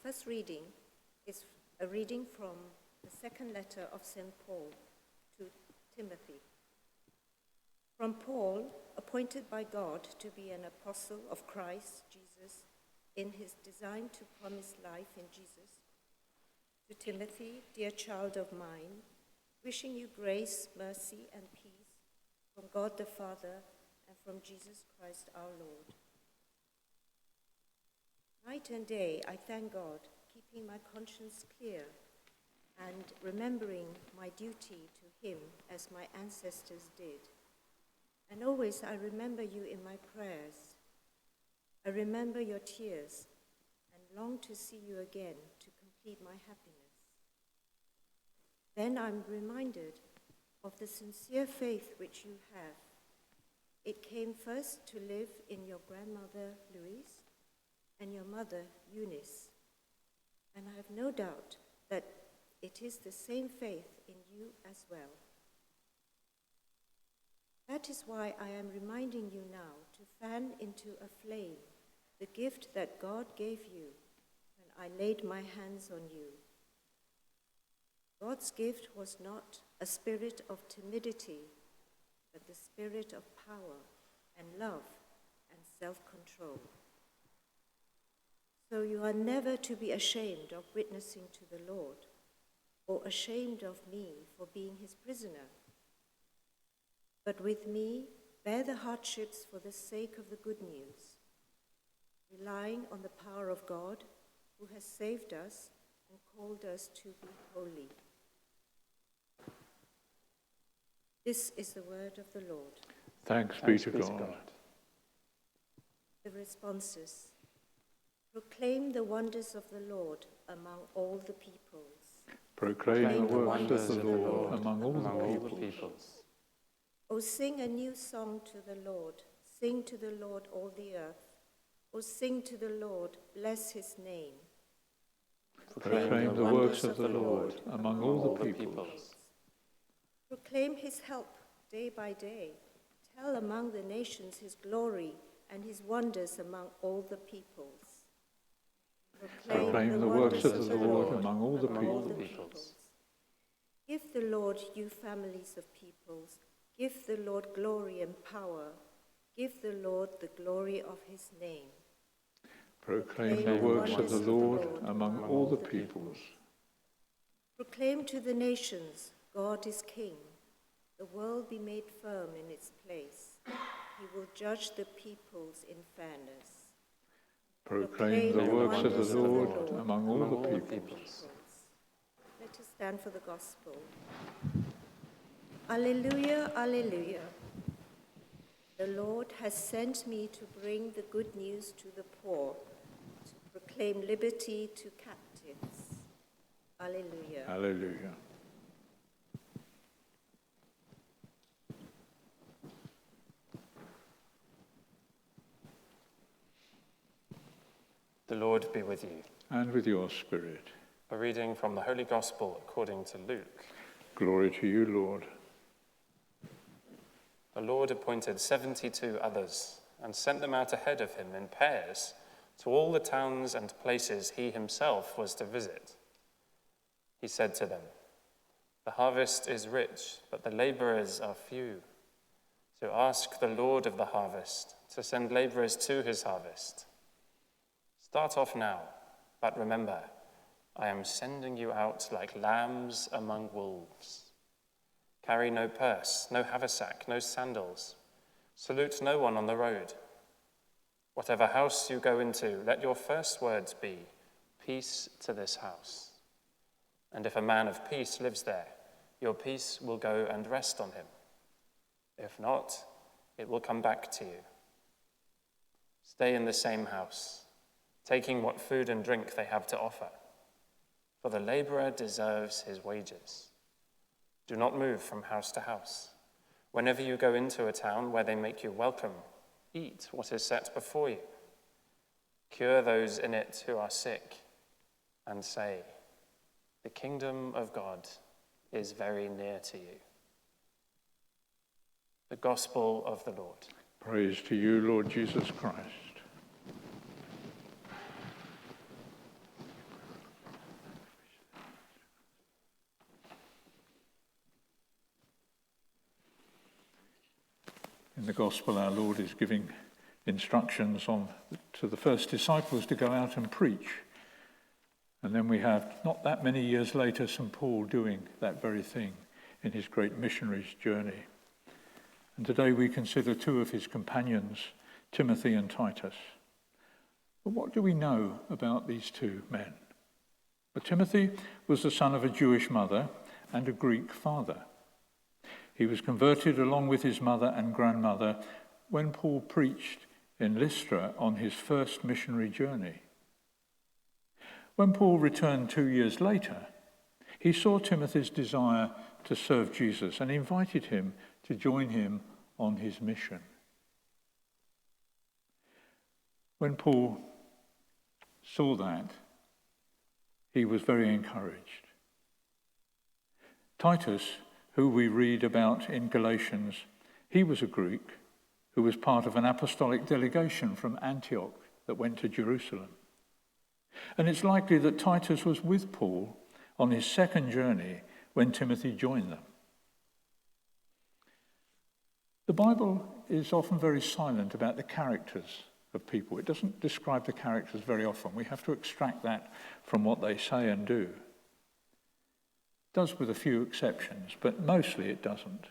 first reading is a reading from the second letter of St. Paul to Timothy. From Paul, appointed by God to be an apostle of Christ Jesus in his design to promise life in Jesus, to Timothy, dear child of mine, wishing you grace, mercy, and peace from God the Father and from Jesus Christ our Lord. Night and day I thank God, keeping my conscience clear and remembering my duty to him as my ancestors did. And always I remember you in my prayers. I remember your tears and long to see you again to complete my happiness. Then I'm reminded of the sincere faith which you have. It came first to live in your grandmother Louise and your mother Eunice, and I have no doubt that it is the same faith in you as well. That is why I am reminding you now to fan into a flame the gift that God gave you when I laid my hands on you. God's gift was not a spirit of timidity, but the spirit of power and love and self-control. So you are never to be ashamed of witnessing to the Lord, or ashamed of me for being his prisoner. But with me, bear the hardships for the sake of the good news, relying on the power of God, who has saved us and called us to be holy. This is the word of the Lord. Thanks be to God. The responses. Proclaim the wonders of the Lord among all the peoples. Proclaim the wonders of the Lord among all the peoples. O sing a new song to the Lord. Sing to the Lord, all the earth. O sing to the Lord, bless his name. Proclaim the works of the Lord among all the peoples. Proclaim his help day by day. Tell among the nations his glory and his wonders among all the peoples. Proclaim the works of the Lord among all the peoples. Give the Lord, you families of peoples. Give the Lord glory and power. Give the Lord the glory of his name. Proclaim the works of the Lord among all the peoples. Proclaim to the nations, God is king. The world be made firm in its place. He will judge the peoples in fairness. Proclaim the works of the Lord among all the peoples. Let us stand for the gospel. Alleluia, alleluia. The Lord has sent me to bring the good news to the poor, to proclaim liberty to captives. Alleluia. Alleluia. The Lord be with you. And with your spirit. A reading from the Holy Gospel according to Luke. Glory to you, Lord. The Lord appointed 72 others and sent them out ahead of him in pairs to all the towns and places he himself was to visit. He said to them, "The harvest is rich, but the laborers are few. So ask the Lord of the harvest to send laborers to his harvest. Start off now, but remember, I am sending you out like lambs among wolves. Carry no purse, no haversack, no sandals. Salute no one on the road. Whatever house you go into, let your first words be, 'Peace to this house.' And if a man of peace lives there, your peace will go and rest on him. If not, it will come back to you. Stay in the same house, taking what food and drink they have to offer, for the laborer deserves his wages. Do not move from house to house. Whenever you go into a town where they make you welcome, eat what is set before you. Cure those in it who are sick, and say, 'The kingdom of God is very near to you.'" The Gospel of the Lord. Praise to you, Lord Jesus Christ. In the Gospel, our Lord is giving instructions to the first disciples to go out and preach. And then we have, not that many years later, St. Paul doing that very thing in his great missionary's journey. And today we consider two of his companions, Timothy and Titus. But what do we know about these two men? Well, Timothy was the son of a Jewish mother and a Greek father. He was converted along with his mother and grandmother when Paul preached in Lystra on his first missionary journey. When Paul returned 2 years later, he saw Timothy's desire to serve Jesus and invited him to join him on his mission. When Paul saw that, he was very encouraged. Titus, who we read about in Galatians, he was a Greek who was part of an apostolic delegation from Antioch that went to Jerusalem. And it's likely that Titus was with Paul on his second journey when Timothy joined them. The Bible is often very silent about the characters of people. It doesn't describe the characters very often. We have to extract that from what they say and do. It does with a few exceptions, but mostly it doesn't.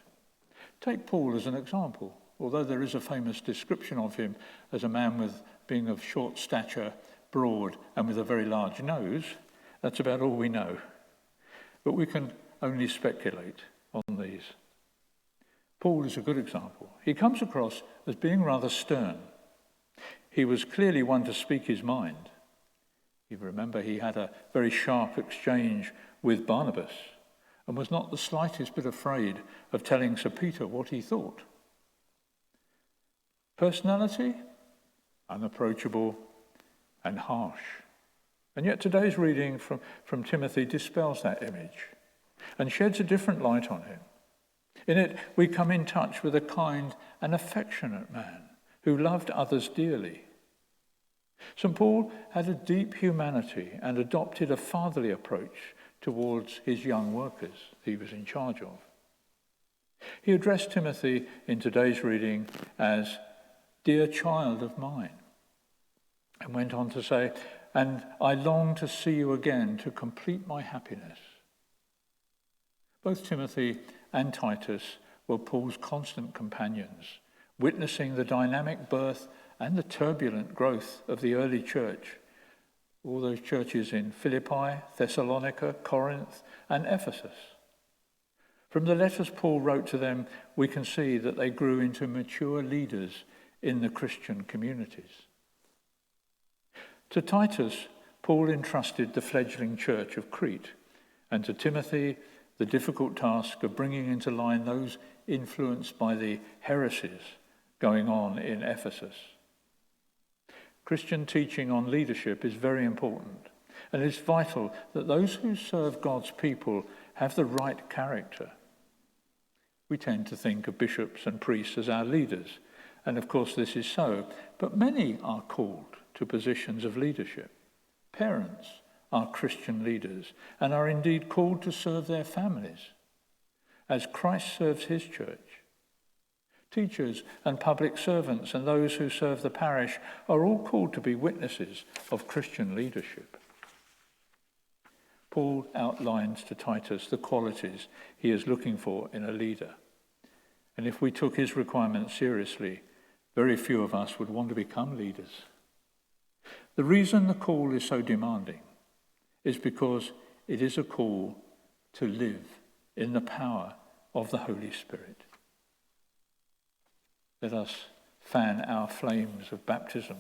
Take Paul as an example. Although there is a famous description of him as a man with being of short stature, broad, and with a very large nose, that's about all we know. But we can only speculate on these. Paul is a good example. He comes across as being rather stern. He was clearly one to speak his mind. You remember he had a very sharp exchange with Barnabas and was not the slightest bit afraid of telling Sir Peter what he thought. Personality, unapproachable and harsh. And yet today's reading from Timothy dispels that image and sheds a different light on him. In it, we come in touch with a kind and affectionate man who loved others dearly. St. Paul had a deep humanity and adopted a fatherly approach towards his young workers he was in charge of. He addressed Timothy in today's reading as, "Dear child of mine," and went on to say, "And I long to see you again to complete my happiness." Both Timothy and Titus were Paul's constant companions, witnessing the dynamic birth and the turbulent growth of the early church, all those churches in Philippi, Thessalonica, Corinth, and Ephesus. From the letters Paul wrote to them, we can see that they grew into mature leaders in the Christian communities. To Titus, Paul entrusted the fledgling church of Crete, and to Timothy, the difficult task of bringing into line those influenced by the heresies going on in Ephesus. Christian teaching on leadership is very important, and it's vital that those who serve God's people have the right character. We tend to think of bishops and priests as our leaders, and of course this is so, but many are called to positions of leadership. Parents are Christian leaders and are indeed called to serve their families, as Christ serves his church. Teachers and public servants and those who serve the parish are all called to be witnesses of Christian leadership. Paul outlines to Titus the qualities he is looking for in a leader. And if we took his requirements seriously, very few of us would want to become leaders. The reason the call is so demanding is because it is a call to live in the power of the Holy Spirit. Let us fan our flames of baptism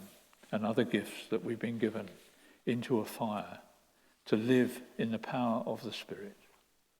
and other gifts that we've been given into a fire to live in the power of the Spirit.